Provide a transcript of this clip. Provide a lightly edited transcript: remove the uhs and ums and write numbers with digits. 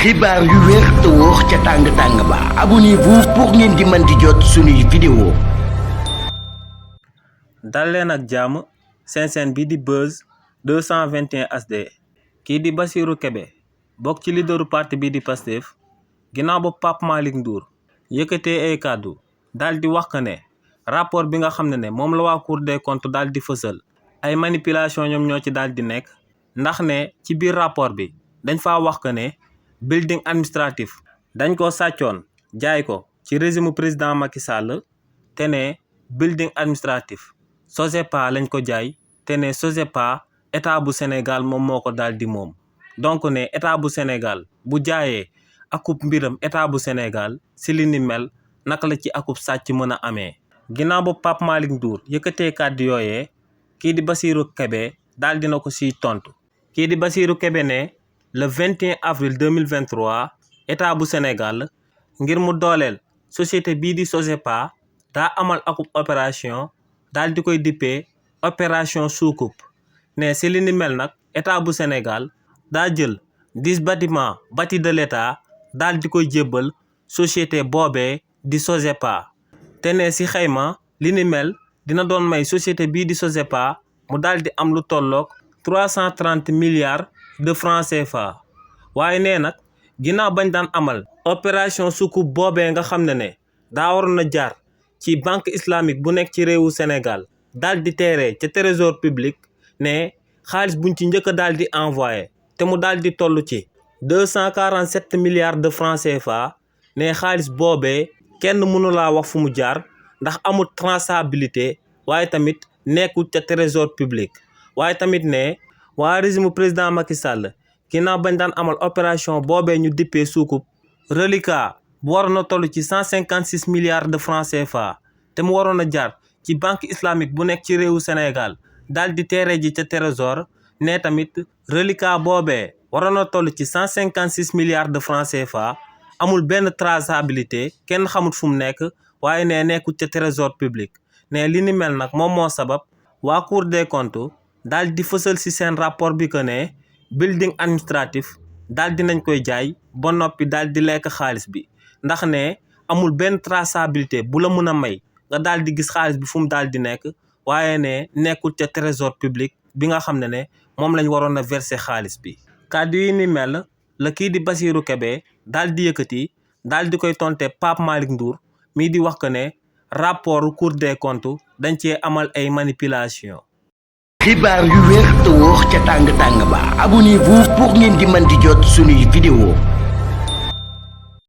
xibaar yu wér te wóor ca tàng-tàng ba abonnez-vous pour ngeen di mën di jot suñuy vidéo. dal leen ak jàmm seen bi di Buzz 221 HD kii di Bassirou Kébé bokk ci leaderu parti bi di Pastef ginnaaw ba Pape Malick Ndour yëkkatee ay kàddu daal di wax que ne rapport bi nga xam ne moom la waa Cour des comptes daal di fësal ay manipulation ñoom ñoo ci daal di nekk ndax ne ci biir rapport bi dañ faa wax que ne building administratif dañ ko sàccoon jaay ko ci régime président Macky Sall te ne building administratif SOGEPA lañ ko jaay te ne SOGEPA état bu Sénégal moom moo ko daal di moom donc ne état bu Sénégal bu jaayee akub mbiram état bu Sénégal si li ni mel naka la ci akub sàcc mën a amee. ginnaaw ba Pape Malick Ndour yëkkatee kàddu yooyee kii di Bassirou Kébé daal dina ko siy tontu kii di Bassirou Kébé ne le 21 avril 2023 état bu Sénégal ngir mu dooleel société bii di SOGEPA daa amal akub opération daal di koy dippee opération Soucoupe ne si li ni mel nag état bu Sénégal daa jël 10 bâtiments bâtis de l'état daal di koy jébbal société boobee di SOGEPA te ne si xayma li ni mel dina doon may société bii di SOGEPA mu daal di am lu tolloog 330 milliards de francs CFA waaye nee nag ginnaaw bañ daan amal opération Soucoupe boobee nga xam ne daa waroon a jaar ci banque islamique bu nekk ci réewu Sénégal daal di teeree ca trésor public ne xaalis buñ ci njëkk a daal di envoyé te mu daal di toll ci 247 milliards de francs CFA ne xaalis boobee kenn mënu laa wax fu mu jaar ndax amul traçabilité waaye tamit nekkul ca trésor public waaye tamit ne waa régime président Macky Sall ginnaaw bañ daan amal opération boobee ñu dippee Soucoupe reliquat bu waroon a toll ci 156 milliards de francs CFA te mu waroon a jaar ci banque islamique bu nekk ci réewu Sénégal daal di teere ji ca trésor ne tamit reliquat boobee waroon a toll ci 156 milliards de francs CFA amul benn traçabilité kenn xamut fu mu nekk waaye ne nekkul ca trésor public ne li ni mel nag moom moo sabab waa Cour des comptes daal di fësal ci seen rapport bi que ne building administratif daal di nañ koy jaay ba noppi daal di lekk xaalis bi ndax ne amul benn traçabilité bu la mën a may nga daal di gis xaalis bi fu mu daal di nekk waaye ne nekkul ca trésor public bi nga xam ne moom lañ waroon a verser xaalis bi. kàddu yi ni mel la kii di Bassirou Kébé daal di yëkkati daal di koy tonte Pape Malick Ndour mii di wax que ne rapport Cour des comptes dañ cee amal ay manipulation. xibaar yu wér te wóor ca tàng-tàng ba abonnez-vous pour ngeen di mën di jot suñuy vidéo.